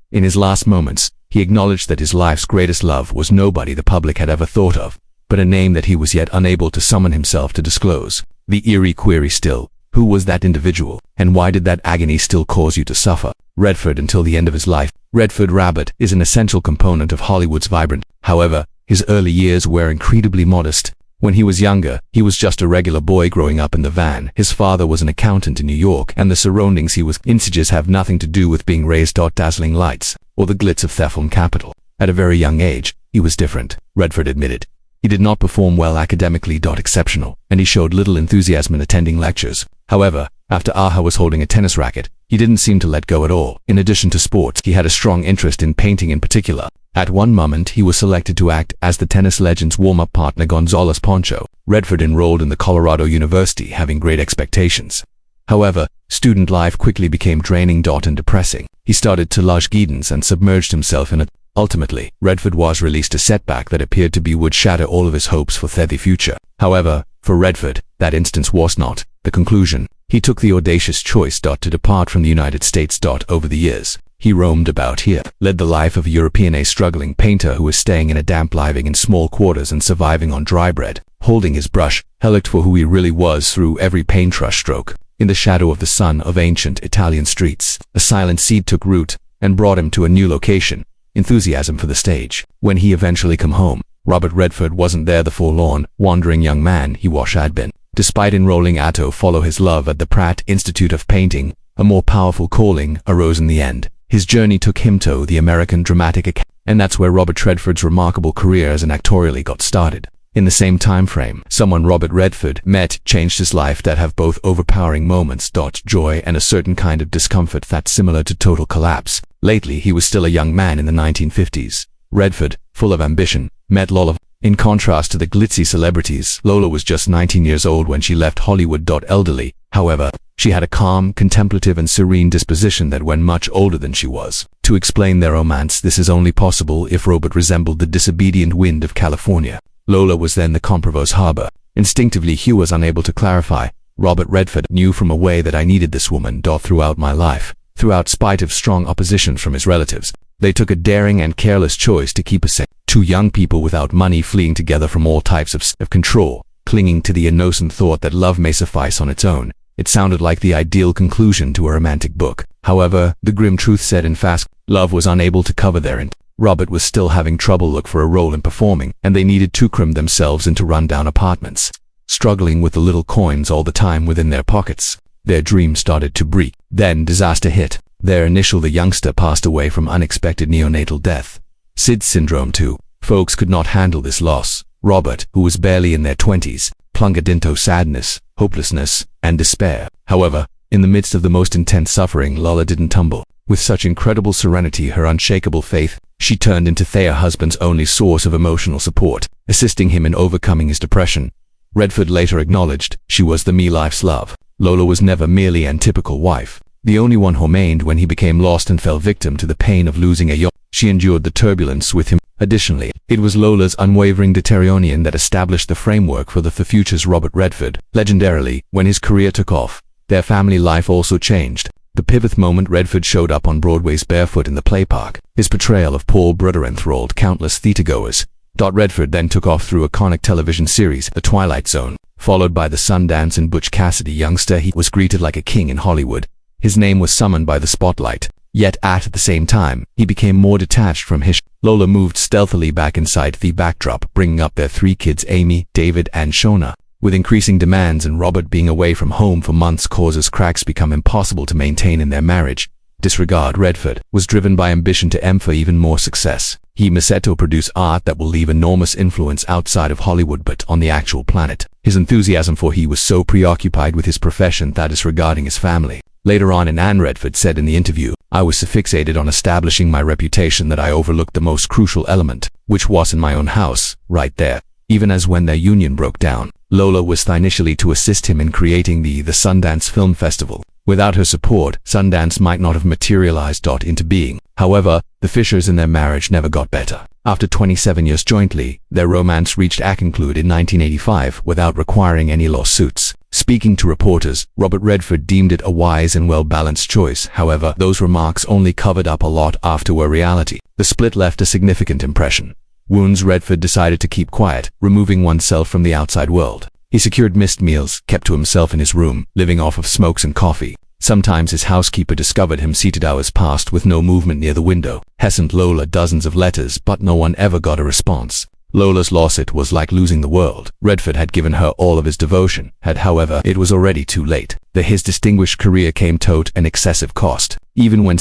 In his last moments, he acknowledged that his life's greatest love was nobody the public had ever thought of, but a name that he was yet unable to summon himself to disclose. The eerie query still, who was that individual, and why did that agony still cause you to suffer? Redford until the end of his life. Redford Robert is an essential component of Hollywood's vibrant. However, his early years were incredibly modest. When he was younger, he was just a regular boy growing up in the van. His father was an accountant in New York, and the surroundings he was in have nothing to do with being raised on dazzling lights or the glitz of Theflon capital. At a very young age, he was different, Redford admitted. He did not perform well academically. Exceptional, and he showed little enthusiasm in attending lectures. However, after Aha was holding a tennis racket, he didn't seem to let go at all. In addition to sports, he had a strong interest in painting in particular. At one moment, he was selected to act as the tennis legend's warm-up partner Gonzalez Poncho. Redford enrolled in the Colorado University, having great expectations. However, student life quickly became draining and depressing. He started to lush Giddens and submerged himself in it. Ultimately, Redford was released, a setback that appeared to be would shatter all of his hopes for the future. However, for Redford, that instance was not the conclusion. He took the audacious choice to depart from the United States. Over the years, he roamed about here, led the life of a European struggling painter who was staying in a damp, living in small quarters and surviving on dry bread. Holding his brush, he looked for who he really was through every paintbrush stroke. In the shadow of the sun of ancient Italian streets, a silent seed took root and brought him to a new location. Enthusiasm for the stage. When he eventually came home, Robert Redford wasn't there, the forlorn, wandering young man he had been. Despite enrolling to follow his love at the Pratt Institute of Painting, a more powerful calling arose in the end. His journey took him to the American Dramatic Academy, and that's where Robert Redford's remarkable career as an actorially got started. In the same time frame, someone Robert Redford met changed his life that have both overpowering moments, joy, and a certain kind of discomfort that's similar to total collapse. Lately, he was still a young man in the 1950s. Redford, full of ambition, met Lola. In contrast to the glitzy celebrities, Lola was just 19 years old when she left Hollywood. Elderly, however, she had a calm, contemplative, and serene disposition that went much older than she was. To explain their romance, this is only possible if Robert resembled the disobedient wind of California. Lola was then the Comprovost harbor. Instinctively, he was unable to clarify. Robert Redford knew from a way that I needed this woman throughout my life. Throughout, spite of strong opposition from his relatives, they took a daring and careless choice to keep us safe. Two young people without money fleeing together from all types of control, clinging to the innocent thought that love may suffice on its own. It sounded like the ideal conclusion to a romantic book. However, the grim truth said in fast, love was unable to cover their int. Robert was still having trouble look for a role in performing, and they needed to cram themselves into run-down apartments. Struggling with the little coins all the time within their pockets, their dreams started to break. Then disaster hit. The youngster passed away from unexpected neonatal death. SIDS syndrome too. Folks could not handle this loss. Robert, who was barely in their 20s, plunged into sadness, hopelessness, and despair. However, in the midst of the most intense suffering, Lola didn't tumble. With such incredible serenity, her unshakable faith, she turned into her husband's only source of emotional support, assisting him in overcoming his depression. Redford later acknowledged, she was the me life's love. Lola was never merely an typical wife, the only one who remained when he became lost and fell victim to the pain of losing a yacht. She endured the turbulence with him. Additionally, it was Lola's unwavering determination that established the framework for the future's Robert Redford. Legendarily, when his career took off, their family life also changed. The pivot moment Redford showed up on Broadway's barefoot in the play park. His portrayal of Paul Brother enthralled countless theatergoers. Redford then took off through iconic television series, The Twilight Zone, followed by The Sundance and Butch Cassidy. Youngster, he was greeted like a king in Hollywood. His name was summoned by the spotlight. Yet at the same time, he became more detached from his. Lola moved stealthily back inside the backdrop, bringing up their 3 kids, Amy, David, and Shona. With increasing demands and Robert being away from home for months causes cracks become impossible to maintain in their marriage. Disregard. Redford was driven by ambition to aim for even more success. He must set to produce art that will leave enormous influence outside of Hollywood but on the actual planet. His enthusiasm for he was so preoccupied with his profession that disregarding his family. Later on, Anne Redford said in the interview, I was so fixated on establishing my reputation that I overlooked the most crucial element, which was in my own house, right there. Even as when their union broke down, Lola was initially to assist him in creating the Sundance Film Festival. Without her support, Sundance might not have materialized into being. However, the fissures in their marriage never got better. After 27 years jointly, their romance reached a conclude in 1985 without requiring any lawsuits. Speaking to reporters, Robert Redford deemed it a wise and well-balanced choice. However, those remarks only covered up a lot after were reality. The split left a significant impression. Wounds Redford decided to keep quiet, removing oneself from the outside world. He secured missed meals, kept to himself in his room, living off of smokes and coffee. Sometimes his housekeeper discovered him seated hours past with no movement near the window. He sent Lola dozens of letters, but no one ever got a response. Lola's loss, it was like losing the world. Redford had given her all of his devotion, however, it was already too late. His distinguished career came at an excessive cost. Even when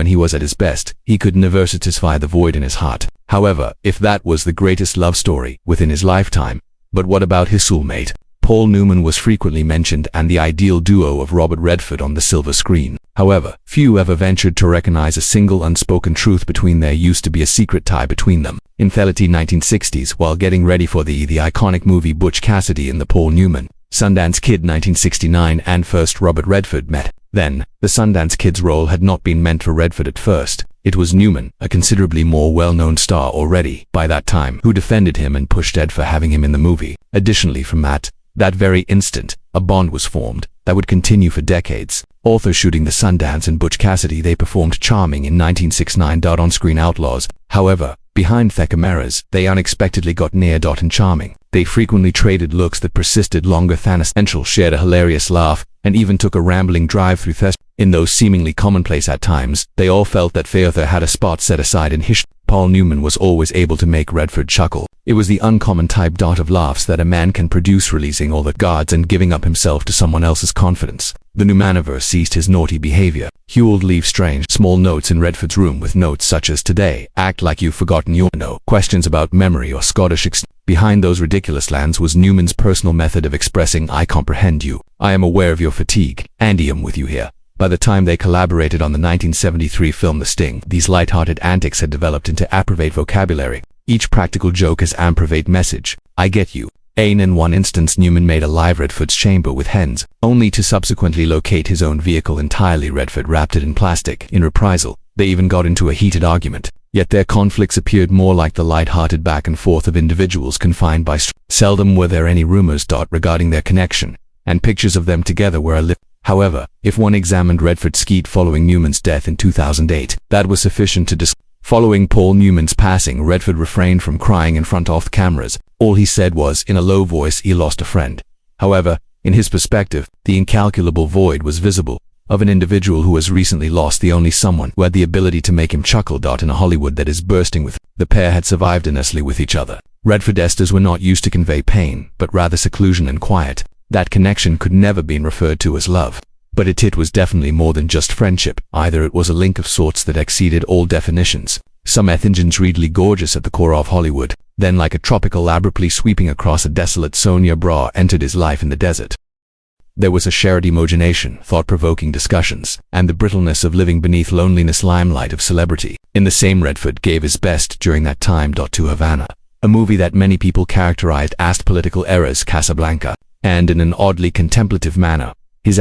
he was at his best, he could never satisfy the void in his heart. However, if that was the greatest love story within his lifetime, but what about his soulmate? Paul Newman was frequently mentioned and the ideal duo of Robert Redford on the silver screen. However, few ever ventured to recognize a single unspoken truth between there used to be a secret tie between them. In the late 1960s, while getting ready for the iconic movie Butch Cassidy and the Paul Newman, Sundance Kid 1969 and first Robert Redford met. Then, the Sundance Kid's role had not been meant for Redford at first. It was Newman, a considerably more well-known star already by that time, who defended him and pushed Ed for having him in the movie. Additionally, from that very instant, a bond was formed that would continue for decades. Although shooting the Sundance and Butch Cassidy, they performed charming in 1969. On-screen outlaws. However, behind the cameras, they unexpectedly got near and charming. They frequently traded looks that persisted longer than essential, shared a hilarious laugh, and even took a rambling drive through Thest. In those seemingly commonplace at times, they all felt that Theother had a spot set aside in history. Paul Newman was always able to make Redford chuckle. It was the uncommon type of laughs that a man can produce, releasing all the guards and giving up himself to someone else's confidence. The Newmaniverse ceased his naughty behavior. He would leave strange, small notes in Redford's room with notes such as, "Today, act like you've forgotten your no," questions about memory or Scottish Behind those ridiculous lands was Newman's personal method of expressing, "I comprehend you. I am aware of your fatigue, and I am with you here." By the time they collaborated on the 1973 film The Sting, these light-hearted antics had developed into appropriate vocabulary. Each practical joke has appropriate message. "I get you." In one instance, Newman made a live Redford's chamber with hens, only to subsequently locate his own vehicle entirely. Redford wrapped it in plastic. In reprisal, they even got into a heated argument. Yet their conflicts appeared more like the light-hearted back and forth of individuals confined by Seldom were there any rumors regarding their connection, and pictures of them together were a lift. However, if one examined Redford's skeet following Newman's death in 2008, that was sufficient to Following Paul Newman's passing, Redford refrained from crying in front of the cameras. All he said was, in a low voice, he lost a friend. However, in his perspective, the incalculable void was visible, of an individual who has recently lost the only someone who had the ability to make him chuckle. In a Hollywood that is bursting with, the pair had survived endlessly with each other. Redford esters were not used to convey pain, but rather seclusion and quiet. That connection could never been referred to as love. But it was definitely more than just friendship. Either it was a link of sorts that exceeded all definitions. Some engines readily gorgeous at the core of Hollywood. Then, like a tropical abruptly sweeping across a desolate, Sonia Bra entered his life in the desert. There was a shared imagination, thought-provoking discussions, and the brittleness of living beneath loneliness limelight of celebrity. In the same, Redford gave his best during that time. To Havana, a movie that many people characterized as political errors, Casablanca, and in an oddly contemplative manner. His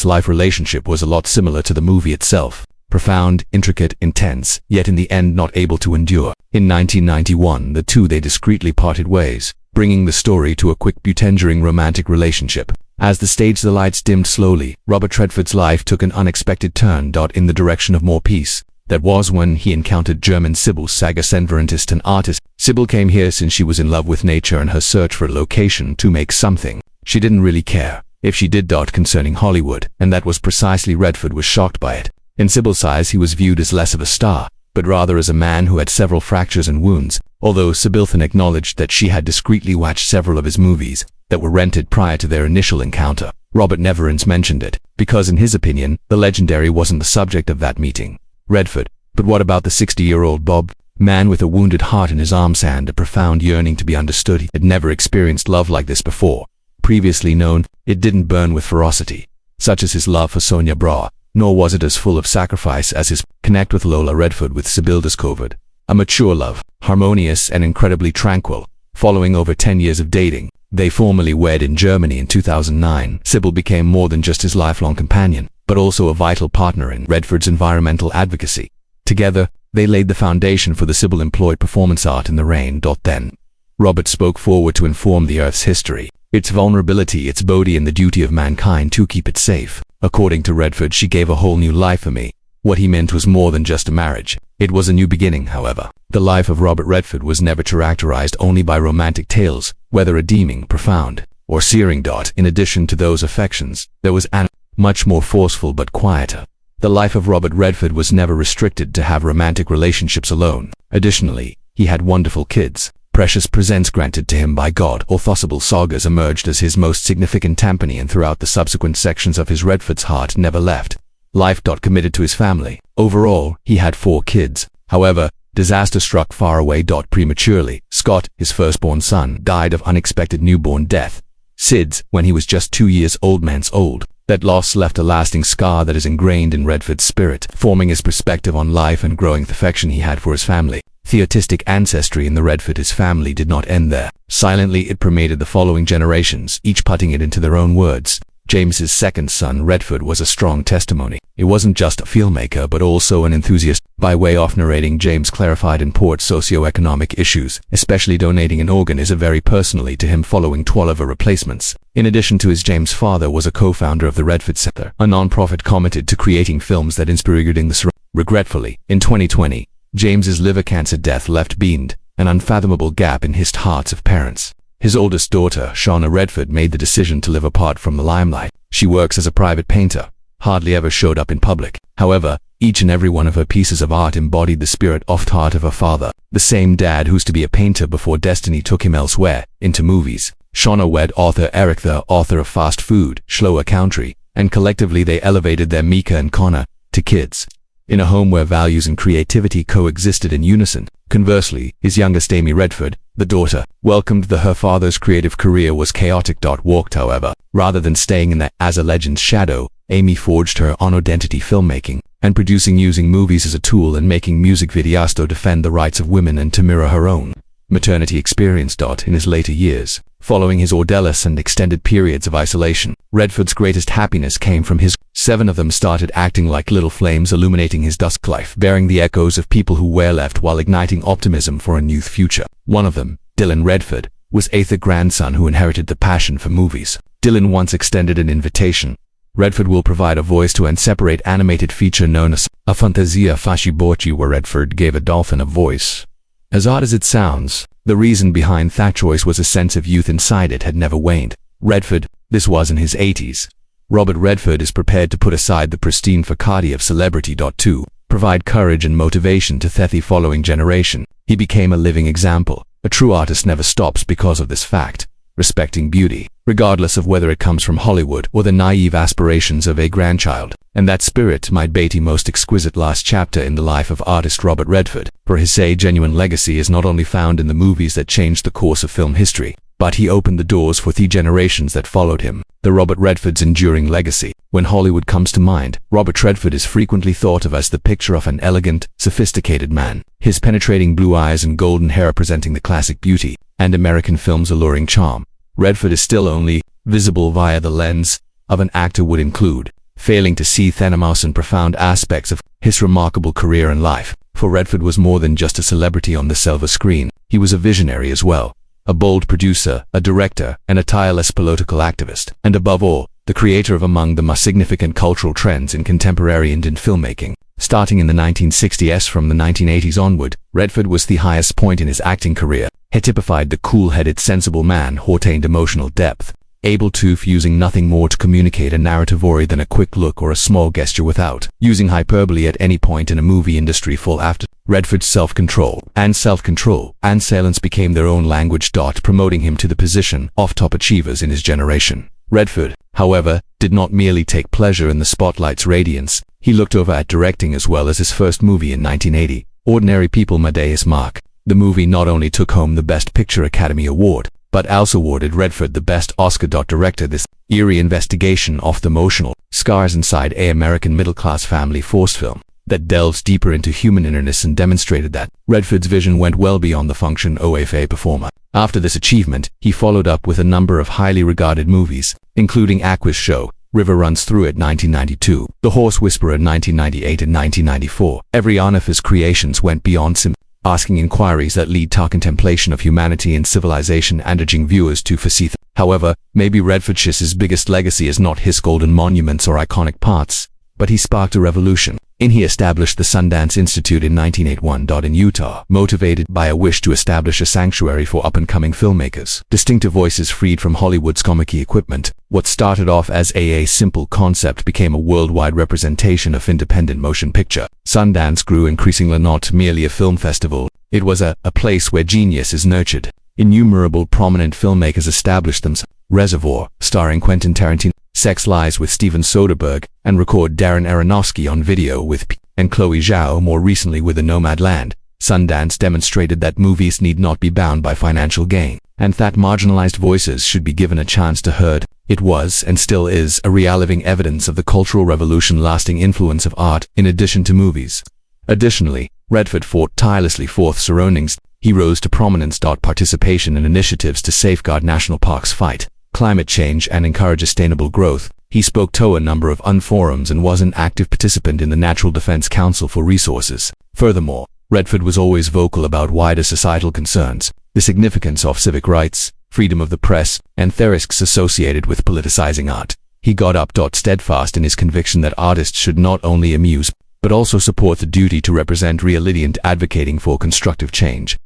life relationship was a lot similar to the movie itself. Profound, intricate, intense, yet in the end not able to endure. In 1991, they discreetly parted ways, bringing the story to a quick but-enduring romantic relationship. As the lights dimmed slowly, Robert Redford's life took an unexpected turn. In the direction of more peace. That was when he encountered German Sybil Sager, environmentalist and artist. Sybil came here since she was in love with nature and her search for a location to make something. She didn't really care if she did. Concerning Hollywood, and that was precisely Redford was shocked by it. In Sybil's eyes, he was viewed as less of a star, but rather as a man who had several fractures and wounds. Although Sybil acknowledged that she had discreetly watched several of his movies that were rented prior to their initial encounter, Robert never mentioned it, because in his opinion, the legendary wasn't the subject of that meeting. Redford. But what about the 60-year-old Bob? Man with a wounded heart in his arms and a profound yearning to be understood. He had never experienced love like this before. Previously known, it didn't burn with ferocity, such as his love for Sonia Bra, nor was it as full of sacrifice as his connect with Lola Redford with Sybil discovered. A mature love, harmonious and incredibly tranquil. Following over 10 years of dating, they formally wed in Germany in 2009. Sybil became more than just his lifelong companion, but also a vital partner in Redford's environmental advocacy. Together, they laid the foundation for the Sybil employed performance art in the rain. Then, Robert spoke forward to inform the Earth's history. its vulnerability, its beauty, and the duty of mankind to keep it safe. According to Redford, she gave a whole new life for me. What he meant was more than just a marriage. It was a new beginning, however. The life of Robert Redford was never characterized only by romantic tales, whether redeeming, profound, or searing. In addition to those affections, there was an much more forceful but quieter. The life of Robert Redford was never restricted to have romantic relationships alone. Additionally, he had wonderful kids. Precious presents granted to him by God. Orthosable sagas emerged as his most significant timpani, and throughout the subsequent sections of his Redford's heart never left. Life. Committed to his family. Overall, he had 4 kids. However, disaster struck far away. Prematurely. Scott, his firstborn son, died of unexpected newborn death. Sid's, when he was just 2 years old. That loss left a lasting scar that is ingrained in Redford's spirit, forming his perspective on life and growing the affection he had for his family. Theistic ancestry in the Redford's family did not end there. Silently, it permeated the following generations, each putting it into their own words. James's second son, Redford, was a strong testimony. He wasn't just a filmmaker but also an enthusiast. By way of narrating, James clarified important socio-economic issues, especially donating an organ is a very personally to him following 12 replacements. In addition to his James' father was a co-founder of the Redford Center, a non-profit committed to creating films that inspired the surrounding. Regretfully, in 2020, James's liver cancer death left behind an unfathomable gap in his hearts of parents. His oldest daughter, Shauna Redford, made the decision to live apart from the limelight. She works as a private painter, hardly ever showed up in public. However, each and every one of her pieces of art embodied the spirit of heart of her father, the same dad who's to be a painter before destiny took him elsewhere, into movies. Shauna wed author Eric, the author of Fast Food, Slower Country, and collectively they elevated their Mika and Connor to kids. In a home where values and creativity coexisted in unison. Conversely, his youngest Amy Redford, the daughter, welcomed her father's creative career was chaotic. Walked, however, rather than staying in the as a legend's shadow, Amy forged her own identity, filmmaking and producing, using movies as a tool and making music videos to defend the rights of women and to mirror her own maternity experience. In his later years, following his ordeals and extended periods of isolation, Redford's greatest happiness came from his 7 of them started acting like little flames illuminating his dusk life, bearing the echoes of people who were left while igniting optimism for a new future. One of them, Dylan Redford, was the grandson who inherited the passion for movies. Dylan once extended an invitation. Redford will provide a voice to and separate animated feature known as a Fantasia Fasciborchi, where Redford gave a dolphin a voice. As odd as it sounds, the reason behind that choice was a sense of youth inside it had never waned. Redford, this was in his 80s. Robert Redford is prepared to put aside the pristine facade of celebrity. To provide courage and motivation to the following generation. He became a living example. A true artist never stops because of this fact, respecting beauty, regardless of whether it comes from Hollywood or the naive aspirations of a grandchild. And that spirit might be the most exquisite last chapter in the life of artist Robert Redford, for his genuine legacy is not only found in the movies that changed the course of film history, but he opened the doors for the generations that followed him. The Robert Redford's enduring legacy. When Hollywood comes to mind, Robert Redford is frequently thought of as the picture of an elegant, sophisticated man. His penetrating blue eyes and golden hair representing the classic beauty and American film's alluring charm. Redford is still only visible via the lens of an actor would include, failing to see the and profound aspects of his remarkable career and life. For Redford was more than just a celebrity on the silver screen. He was a visionary as well. A bold producer, a director, and a tireless political activist. And above all, the creator of among the most significant cultural trends in contemporary Indian filmmaking. Starting in the 1960s, from the 1980s onward, Redford was the highest point in his acting career. He typified the cool-headed, sensible man who attained emotional depth, able to using nothing more to communicate a narrative story than a quick look or a small gesture without using hyperbole at any point in a movie industry full after. Redford's self-control and silence became their own language. Promoting him to the position of top achievers in his generation. Redford, however, did not merely take pleasure in the spotlight's radiance. He looked over at directing as well. As his first movie in 1980, Ordinary People, Amadeus Mark. The movie not only took home the Best Picture Academy Award, but also awarded Redford the Best Oscar. Director. This eerie investigation of the emotional scars inside a American middle-class family forced film that delves deeper into human innerness and demonstrated that Redford's vision went well beyond the function of a performer. After this achievement, he followed up with a number of highly regarded movies, including Aqua's Show, River Runs Through It 1992, The Horse Whisperer 1998 and 1994. Every one of his creations went beyond asking inquiries that lead to contemplation of humanity and civilization and urging viewers to foresee However, maybe Redford's biggest legacy is not his golden monuments or iconic parts, but he sparked a revolution. He established the Sundance Institute in 1981 in Utah, motivated by a wish to establish a sanctuary for up-and-coming filmmakers. Distinctive voices freed from Hollywood's comic equipment. What started off as a simple concept became a worldwide representation of independent motion picture. Sundance grew increasingly not merely a film festival. It was a place where genius is nurtured. Innumerable prominent filmmakers established themselves. Reservoir, starring Quentin Tarantino, Sex Lies with Steven Soderbergh, and Record Darren Aronofsky on video with P. and Chloe Zhao more recently with The Nomadland. Sundance demonstrated that movies need not be bound by financial gain, and that marginalized voices should be given a chance to heard. It was, and still is, a realiving evidence of the cultural revolution lasting influence of art, in addition to movies. Additionally, Redford fought tirelessly for surroundings. He rose to prominence. Participation in initiatives to safeguard national parks, fight climate change, and encourage sustainable growth. He spoke to a number of forums and was an active participant in the Natural Defense Council for Resources. Furthermore, Redford was always vocal about wider societal concerns, the significance of civic rights, freedom of the press, and the risks associated with politicizing art. He got up steadfast in his conviction that artists should not only amuse, but also support the duty to represent reality and advocating for constructive change.